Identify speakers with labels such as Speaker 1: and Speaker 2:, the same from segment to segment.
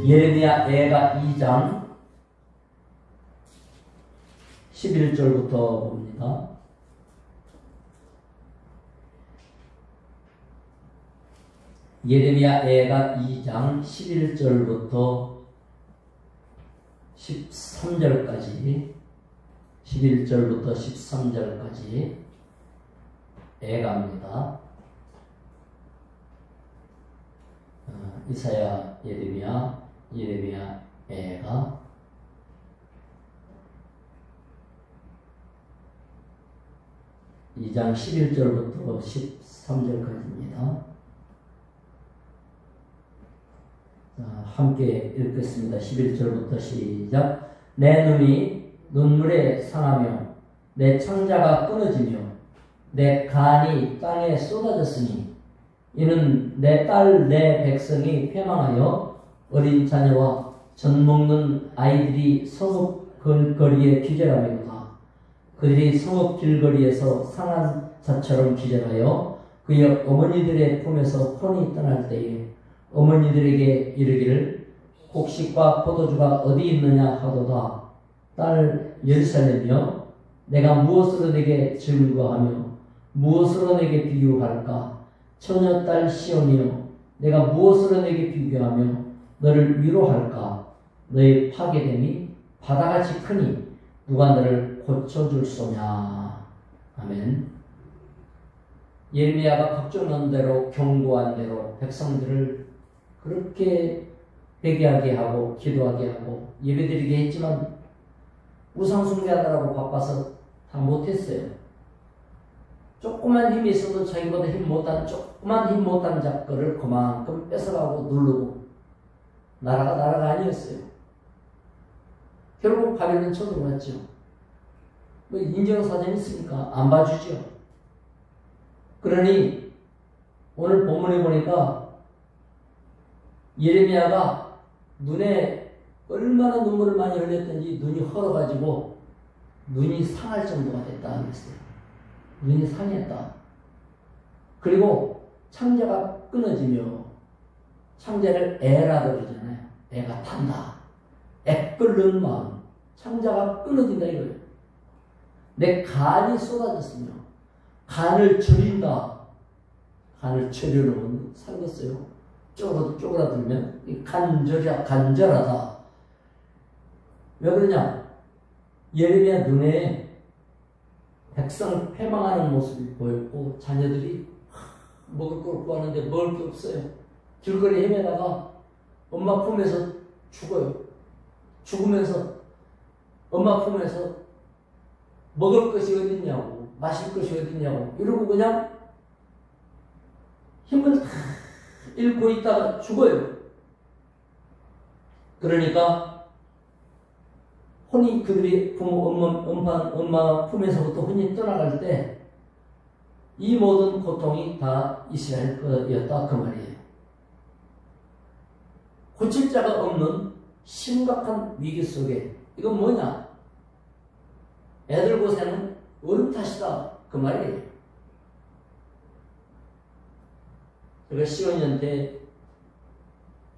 Speaker 1: 예레미야 애가 2장 11절부터 봅니다. 예레미야 애가 2장 11절부터 13절까지 11절부터 13절까지 애가입니다. 이사야, 예레미야 애가 2장 11절부터 13절까지입니다. 함께 읽겠습니다. 11절부터 시작. 내 눈이 눈물에 상하며 내 창자가 끊어지며 내 간이 땅에 쏟아졌으니 이는 내 딸 내 백성이 패망하여 어린 자녀와 젖 먹는 아이들이 성읍 거리에 기절함이로다. 그들이 성읍 길거리에서 상한 자처럼 기절하여 그의 어머니들의 품에서 혼이 떠날 때에 어머니들에게 이르기를 곡식과 포도주가 어디 있느냐 하도다. 딸 예루살렘이여, 내가 무엇으로 내게 증거하며 무엇으로 내게 비유할까? 처녀 딸 시온이여, 내가 무엇으로 내게 비교하며 너를 위로할까? 너의 파괴됨이 바다같이 크니 누가 너를 고쳐줄 소냐. 아멘. 예레미야가 걱정한 대로 경고한 대로 백성들을 그렇게 회개하게 하고 기도하게 하고 예배드리게 했지만 우상 숭배하느라고 바빠서 다 못했어요. 조그만 힘이 있어도 자기보다 조그만 힘 못한 작거를 그만큼 뺏어가고 누르고 나라가 아니었어요. 결국 바벨론 쳐들어 갔죠. 뭐 인정사정이 있으니까 안 봐주죠. 그러니 오늘 본문에 보니까 예레미야가 눈에 얼마나 눈물을 많이 흘렸던지 눈이 헐어가지고 눈이 상할 정도가 됐다 그랬어요. 눈이 상했다. 그리고 창자가 끊어지며, 창자를 애라고 그러잖아요. 애가 탄다. 애 끓는 마음. 창자가 끊어진다 이거예요. 내 간이 쏟아졌으며 간을 절인다. 간을 절여놓으면 살겠어요. 쪼그라들면 간절하다. 왜 그러냐? 예레미야 눈에 백성 패망하는 모습이 보였고 자녀들이 먹을 걸 구하는데 먹을 게 없어요. 길거리 헤매다가 엄마 품에서 죽어요. 죽으면서 엄마 품에서 먹을 것이 어딨냐고, 마실 것이 어딨냐고 이러고 그냥 힘을 다 잃고 있다가 죽어요. 그러니까 혼이 그들이 엄마 품에서부터 혼이 떠나갈 때 이 모든 고통이 다 이스라엘 거였다 그 말이에요. 고칠 자가 없는 심각한 위기 속에 이건 뭐냐? 애들 고생은 어른 탓이다 그 말이에요. 제가 시온이한테,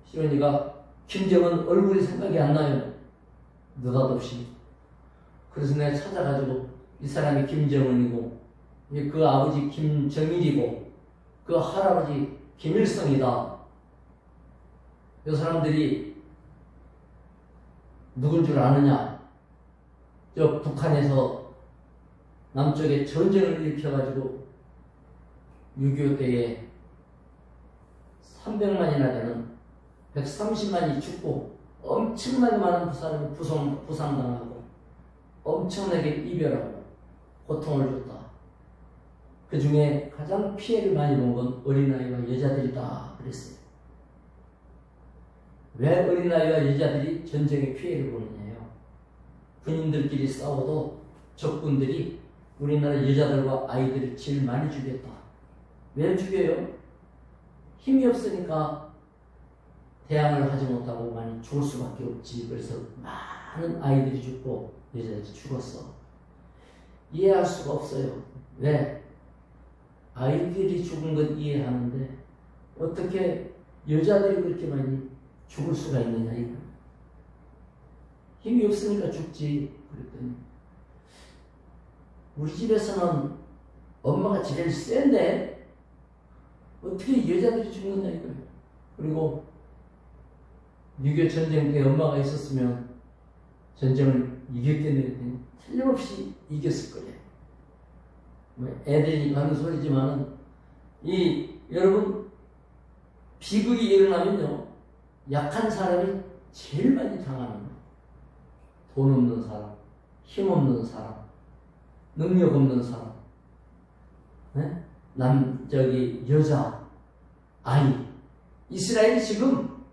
Speaker 1: 시온이가 김정은 얼굴이 생각이 안 나요. 느닷없이. 그래서 내가 찾아가지고 이 사람이 김정은이고 그 아버지 김정일이고 그 할아버지 김일성이다. 이 사람들이 누군 줄 아느냐? 저 북한에서 남쪽에 전쟁을 일으켜가지고 6.25 때에 300만이나 되는 130만이 죽고 엄청나게 많은 사람이 부상당하고 엄청나게 이별하고 고통을 줬다. 그 중에 가장 피해를 많이 본 건 어린아이와 여자들이다 그랬어요. 왜 어린아이와 여자들이 전쟁의 피해를 보느냐요? 군인들끼리 싸워도 적군들이 우리나라 여자들과 아이들을 제일 많이 죽였다. 왜 죽여요? 힘이 없으니까 대항을 하지 못하고 많이 죽을 수밖에 없지. 그래서 많은 아이들이 죽고 여자들이 죽었어. 이해할 수가 없어요. 왜? 아이들이 죽은 건 이해하는데 어떻게 여자들이 그렇게 많이 죽을 수가 있느냐 이거. 힘이 없으니까 죽지. 그랬더니 우리 집에서는 엄마가 제일 센데 어떻게 여자들이 죽느냐 이거예요. 그리고 6.25 전쟁 때 엄마가 있었으면 전쟁을 이겼겠네. 틀림없이 이겼을 거예요. 뭐 애들이니까 하는 소리지만은 여러분 비극이 일어나면요 약한 사람이 제일 많이 당하는 거예요. 돈 없는 사람, 힘 없는 사람, 능력 없는 사람, 네? 여자, 아이. 이스라엘이 지금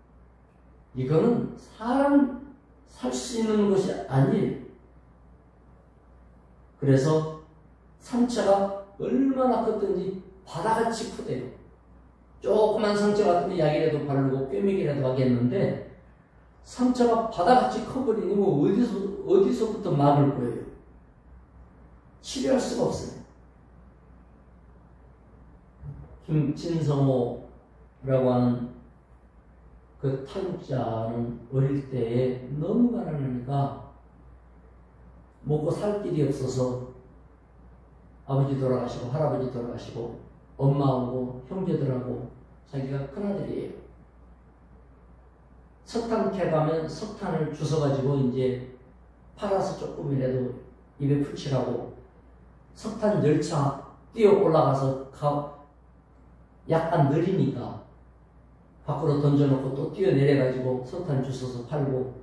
Speaker 1: 이거는 사람 살 수 있는 것이 아니에요. 그래서 상처가 얼마나 컸든지 바다같이 크대요. 조그만 상처 같으면 약이라도 바르고 꿰매기라도 하겠는데 상처가 바다같이 커버리니 뭐 어디서부터 막을 거예요. 치료할 수가 없어요. 김진성호라고 하는 그 탈북자는 어릴 때에 너무 가난하니까 먹고 살 길이 없어서 아버지 돌아가시고 할아버지 돌아가시고 엄마하고 형제들하고 자기가 큰아들이에요. 석탄 캐 가면 석탄을 주워가지고 이제 팔아서 조금이라도 입에 붙이라고 석탄 열차 뛰어 올라가서 약간 느리니까 밖으로 던져놓고 또 뛰어내려가지고 석탄 주워서 팔고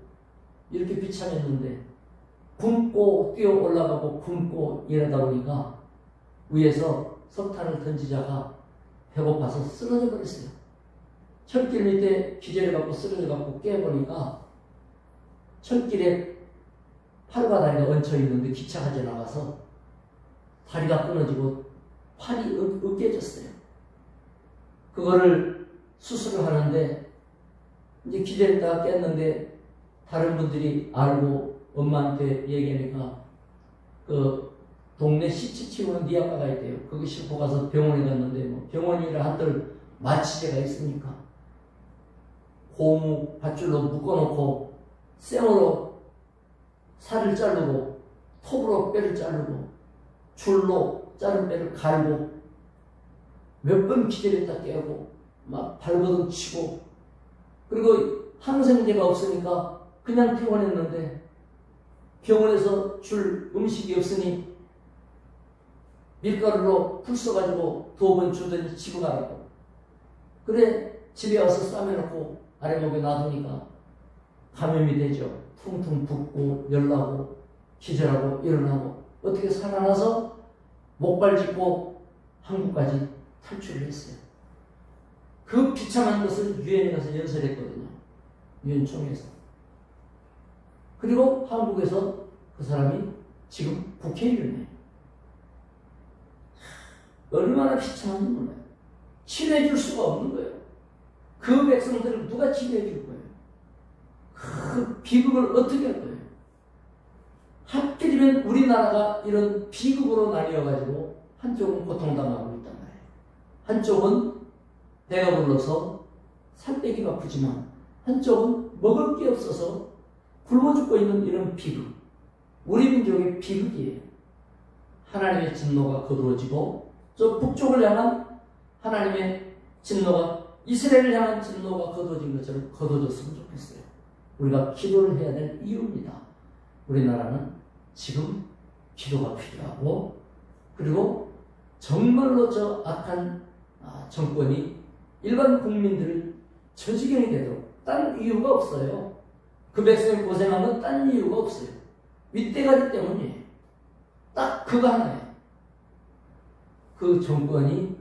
Speaker 1: 이렇게 비참했는데 굶고 뛰어 올라가고 굶고 이러다 보니까 위에서 석탄을 던지자가 배고파서 쓰러져 버렸어요. 철길 밑에 기절해갖고 쓰러져갖고 깨보니까 철길에 팔과 다리가 얹혀있는데 기차가 지나가서 다리가 끊어지고 팔이 으깨졌어요. 그거를 수술을 하는데 이제 기절했다가 깼는데 다른 분들이 알고 엄마한테 얘기하니까 그 동네 시치 치우는 니아과가 있대요. 거기 싣고 가서 병원에 갔는데 뭐 병원이라 한들 마취제가 있으니까 고무 밧줄로 묶어놓고 쌩으로 살을 자르고 톱으로 뼈를 자르고 줄로 자른 뼈를 갈고 몇 번 기절했다 깨고 막 발버둥 치고 그리고 항생제가 없으니까 그냥 퇴원했는데 병원에서 줄 음식이 없으니 밀가루로 풀 써가지고 2번 주더니 집에 가라고. 그래 집에 와서 싸매놓고 아래목에 놔두니까 감염이 되죠. 퉁퉁 붓고 열나고 기절하고 일어나고 어떻게 살아나서 목발 짚고 한국까지 탈출을 했어요. 그 비참한 것을 유엔에 가서 연설했거든요. 유엔 총회에서. 그리고 한국에서 그 사람이 지금 국회의원이에요. 얼마나 비참한지 몰라요. 치료해 줄 수가 없는 거예요. 그 백성들을 누가 치료해 줄 거예요? 그 비극을 어떻게 할 거예요? 하필이면 우리나라가 이런 비극으로 나뉘어가지고 한쪽은 고통당하고 있단 말이에요. 한쪽은 배가 불러서 살 빼기가 아프지만 한쪽은 먹을 게 없어서 굶어 죽고 있는 이런 비극. 우리 민족의 비극이에요. 하나님의 진노가 거두어지고 저 북쪽을 향한 하나님의 진노가 이스라엘을 향한 진노가 거두어진 것처럼 거두어졌으면 좋겠어요. 우리가 기도를 해야 될 이유입니다. 우리나라는 지금 기도가 필요하고 그리고 정말로 저 악한 정권이 일반 국민들을 저 지경이 되도록 딴 이유가 없어요. 그 백성이 고생한 건 딴 이유가 없어요. 윗대가리 때문이에요. 딱 그거 하나예요. 그 정권이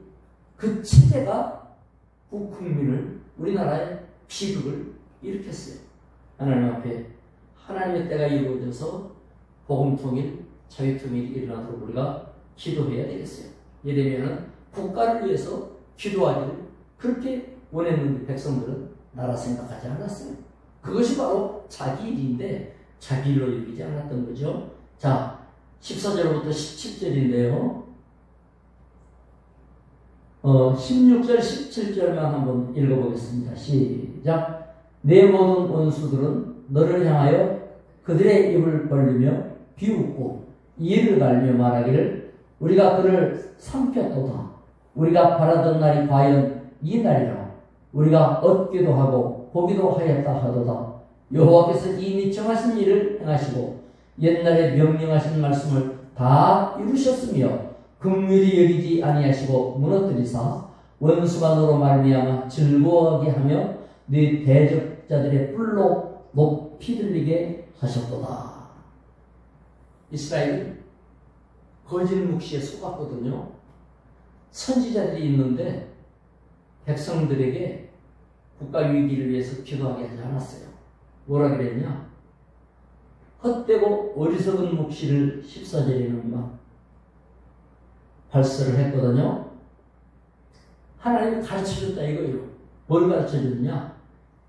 Speaker 1: 그 체제가 국민을 우리나라의 비극을 일으켰어요. 하나님 앞에 하나님의 때가 이루어져서 복음통일, 자유통일이 일어나도록 우리가 기도해야 되겠어요. 예레미야는 국가를 위해서 기도하기를 그렇게 원했는데 백성들은 나라 생각하지 않았어요. 그것이 바로 자기 일인데 자기 일로 여기지 않았던 거죠. 자, 14절부터 17절인데요. 16절, 17절만 한번 읽어보겠습니다. 시작. 내 모든 원수들은 너를 향하여 그들의 입을 벌리며 비웃고 이를 갈며 말하기를 우리가 그를 삼켰도다. 우리가 바라던 날이 과연 이 날이라. 우리가 얻기도 하고 보기도 하였다 하도다. 여호와께서 이미 정하신 일을 행하시고 옛날에 명령하신 말씀을 다 이루셨으며 긍휼히 여기지 아니하시고 무너뜨리사 원수만으로 말미암아 즐거워하게 하며 네 대적자들의 뿔로 높이 들리게 하셨도다. 이스라엘은 거짓 묵시에 속았거든요. 선지자들이 있는데 백성들에게 국가 위기를 위해서 기도하게 하지 않았어요. 뭐라 그랬냐? 헛되고 어리석은 묵시를 14절에는 막 발설을 했거든요. 하나님이 가르쳐줬다 이거예요. 뭘 가르쳐줬냐?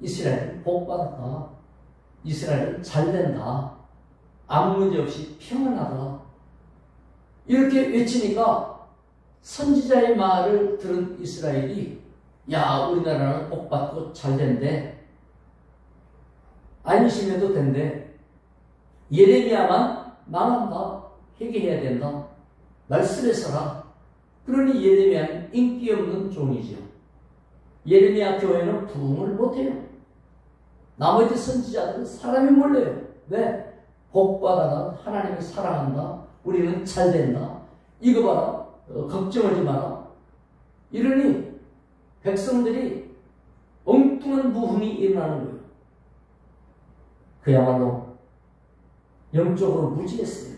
Speaker 1: 이스라엘은 복받았다. 이스라엘은 잘된다. 아무 문제 없이 평안하다. 이렇게 외치니까 선지자의 말을 들은 이스라엘이 야 우리나라는 복받고 잘된대. 안심해도 된대. 예레미야만 망한다. 회개해야 된다. 말씀에 서라. 그러니 예레미야는 인기 없는 종이죠. 예레미야 교회는 부흥을 못해요. 나머지 선지자들은 사람이 몰려요. 왜? 복받아라. 하나님을 사랑한다. 우리는 잘된다. 이거 봐라. 걱정하지 마라. 이러니 백성들이 엉뚱한 부흥이 일어나는 거예요. 그야말로 영적으로 무지했어요.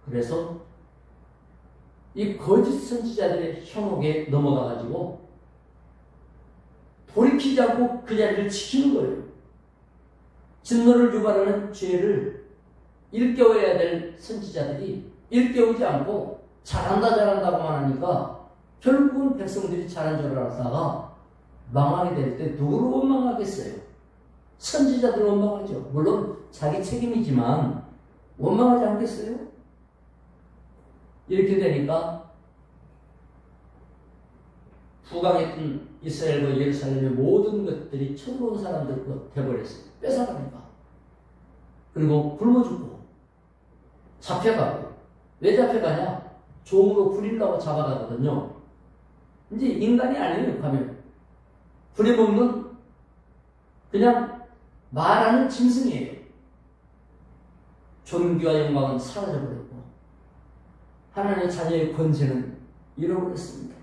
Speaker 1: 그래서 이 거짓 선지자들의 현혹에 넘어가가지고 돌이키지 않고 그 자리를 지키는 거예요. 진노를 유발하는 죄를 일깨워야 될 선지자들이 일깨우지 않고 잘한다고만 하니까 결국은 백성들이 잘한 줄 알았다가 망하게 될 때 누구를 원망하겠어요? 선지자들을 원망하죠. 물론 자기 책임이지만 원망하지 않겠어요? 이렇게 되니까 부강했던 이스라엘과 예루살렘의 모든 것들이 쳐들어온 사람들 것 돼버렸어요. 뺏어가니까. 그리고 굶어 죽고 잡혀가고. 왜 잡혀가냐? 종으로 부리려고 잡아가거든요. 이제 인간이 아니에요. 가면 부려먹는 그냥 말하는 짐승이에요. 존귀와 영광은 사라져버렸고 하나님의 자녀의 권세는 잃어버렸습니다.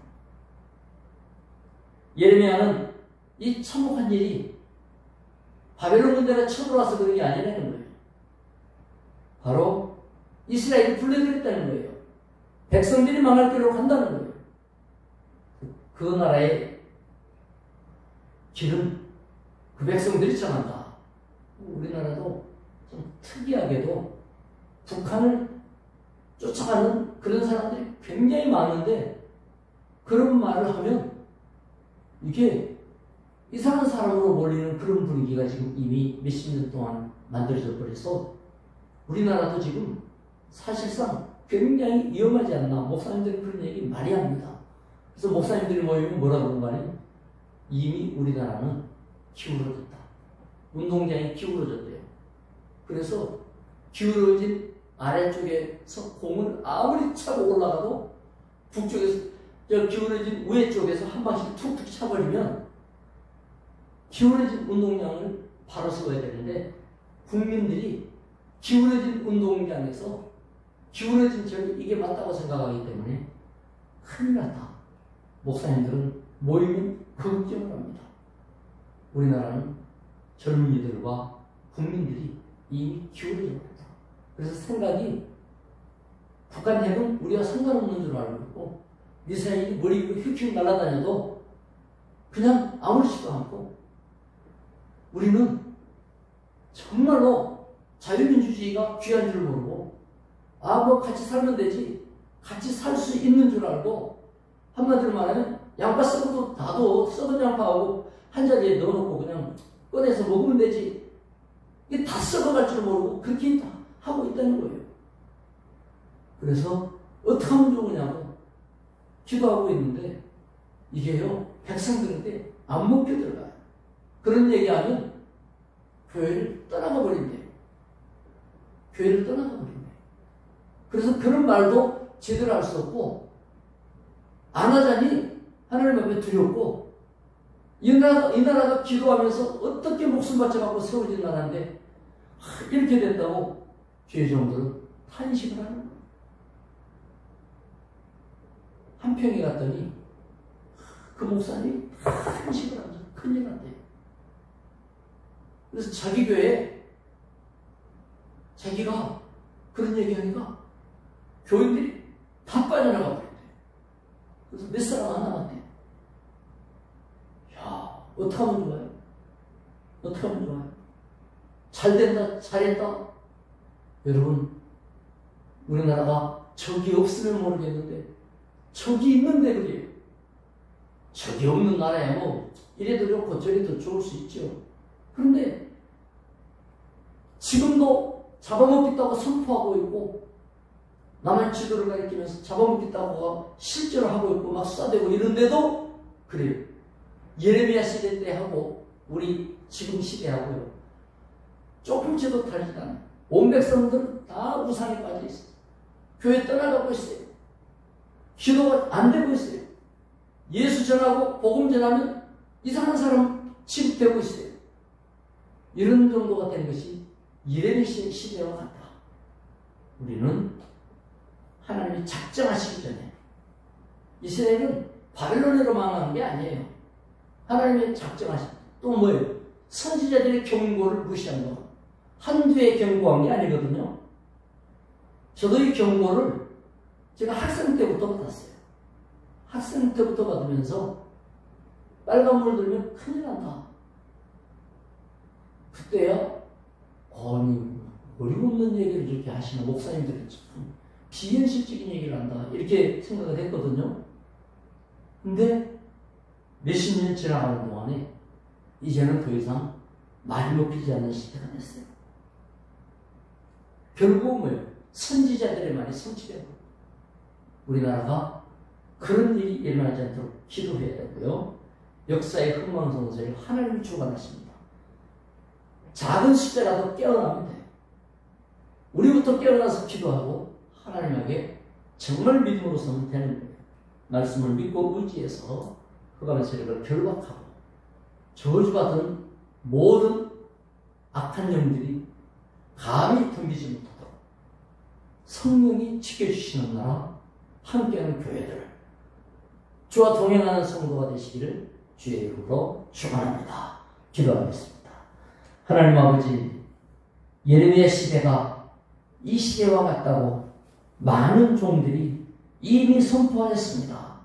Speaker 1: 예레미야는 이 참혹한 일이 바벨론 군대가 쳐들어와서 그런 게 아니라는 거예요. 바로 이스라엘이 불러들였다는 거예요. 백성들이 망할 길로 간다는 거예요. 그 나라의 길은 그 백성들이 정한다. 우리나라도 좀 특이하게도 북한을 쫓아가는 그런 사람들이 굉장히 많은데 그런 말을 하면 이게 이상한 사람으로 몰리는 그런 분위기가 지금 이미 몇십 년 동안 만들어져 버려서 우리나라도 지금 사실상 굉장히 위험하지 않나. 목사님들이 그런 얘기 많이 합니다. 그래서 목사님들이 모이면 뭐라고 그런 거 아니에요? 이미 우리나라는 기울어졌다. 운동장이 기울어졌대요. 그래서 기울어진 아래쪽에서 공을 아무리 차고 올라가도 북쪽에서 저 기울어진 위에 쪽에서 한 방씩 툭툭 차버리면 기울어진 운동장을 바로 세워야 되는데 국민들이 기울어진 운동장에서 기울어진 절이 이게 맞다고 생각하기 때문에 큰일 났다. 목사님들은 모이면 걱정을 합니다. 우리나라는 젊은이들과 국민들이 이미 기울어져 버렸다. 그래서 생각이 북한 핵은 우리와 상관없는 줄 알고 있고 미사일이 머리 위로 휙휙 날아다녀도 그냥 아무렇지도 않고 우리는 정말로 자유민주주의가 귀한 줄 모르고 뭐 같이 살면 되지 같이 살 수 있는 줄 알고 한마디로 말하면 양파 썩어도 나도 썩은 양파하고 한 자리에 넣어놓고 그냥 꺼내서 먹으면 되지 이게 다 썩어갈 줄 모르고 그렇게 하고 있다는 거예요. 그래서 어떻게 하면 좋으냐고 기도하고 있는데 이게요 백성들한테 안 먹혀 들어가요. 그런 얘기하면 교회를 떠나가 버린대요. 교회를 떠나가 버린대요. 그래서 그런 말도 제대로 할 수 없고 안 하자니 하나님 앞에 두렵고 이 나라가 기도하면서 어떻게 목숨 바쳐갖고 세워진 나라인데 이렇게 됐다고 교회 종들은 탄식을 하는 거예요. 한평에 갔더니 그 목사님이 탄식을 하면서 큰일 났대요. 그래서 자기 교회에 자기가 그런 얘기하니까 교인들이 다 빠져나가 버렸대요. 그래서 몇 사람 안 남았대요. 야, 어떻게 하면 좋아요? 어떻게 하면 좋아요? 잘 된다, 잘했다. 여러분, 우리나라가 적이 없으면 모르겠는데 적이 있는데 그래요. 적이 없는 나라야 뭐 이래도 좋고 저래도 좋을 수 있죠. 그런데 지금도 잡아먹겠다고 선포하고 있고 남한 지도를 가리키면서 잡아먹겠다고 실제로 하고 있고 막 쏴대고 이런데도 그래요. 예레미야 시대 때 하고 우리 지금 시대하고요. 조금씩도 다르지 않아요. 온 백성들은 다 우상에 빠져 있어요. 교회 떠나가고 있어요. 기도가 안 되고 있어요. 예수 전하고 복음 전하면 이상한 사람 취급되고 있어요. 이런 정도가 된 것이 예레미야 시대와 같다. 우리는 하나님이 작정하시기 전에 이스라엘은 바벨론으로 망한 게 아니에요. 하나님이 작정하신 또 뭐예요? 선지자들의 경고를 무시한 거. 한두해 경고한 게 아니거든요. 저도 이 경고를 제가 학생 때부터 받았어요. 학생 때부터 받으면서 빨간불 들면 큰일 난다. 그때야 아니 어림없는 얘기를 이렇게 하시는 목사님들이 참 비현실적인 얘기를 한다 이렇게 생각을 했거든요. 근데 몇십 년 지나가는 동안에 이제는 더 이상 말이 먹히지 않는 시대가 됐어요. 결국은 뭐예요? 선지자들의 말이 성취되고 우리나라가 그런 일이 일어나지 않도록 기도해야 되고요. 역사의 흥망성쇠를 하나님이 주관하십니다. 작은 숫자라도 깨어나면 돼요. 우리부터 깨어나서 기도하고 하나님에게 정말 믿음으로 서면 되는 거예요. 말씀을 믿고 의지해서 흑암의 세력을 결박하고 저주받은 모든 악한 영들이 감히 덤비지 못하도록 성령이 지켜주시는 나라 함께하는 교회들 주와 동행하는 성도가 되시기를 주의 이름으로 축원합니다. 기도하겠습니다. 하나님 아버지 예레미야 시대가 이 시대와 같다고 많은 종들이 이미 선포하였습니다.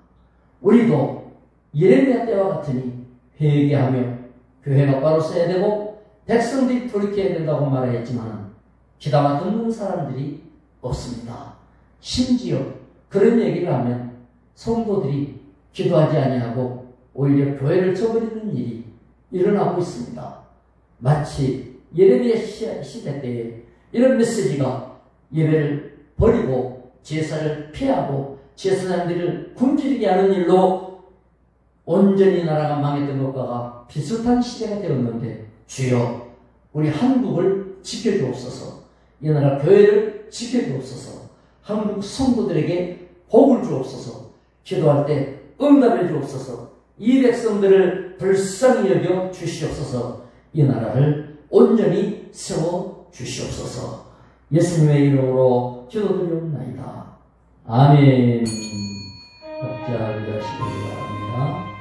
Speaker 1: 우리도 예레미야 때와 같으니 회개하며 교회가 바로 서야 되고 백성들이 돌이켜야 된다고 말했지만 귀담아 듣는 사람들이 없습니다. 심지어 그런 얘기를 하면 성도들이 기도하지 아니하고 오히려 교회를 저버리는 일이 일어나고 있습니다. 마치 예레미야 시대 때에 이런 메시지가 예배를 버리고 제사를 피하고 제사장들을 굶주리게 하는 일로 온전히 나라가 망했던 것과 비슷한 시대가 되었는데 주여 우리 한국을 지켜주옵소서. 이 나라 교회를 지켜주옵소서. 한국 성도들에게 복을 주옵소서. 기도할 때 응답해 주옵소서. 이 백성들을 불쌍히 여겨 주시옵소서. 이 나라를 온전히 세워 주시옵소서. 예수님의 이름으로 기도드리옵나이다. 아멘. 각자 기도하시기 바랍니다.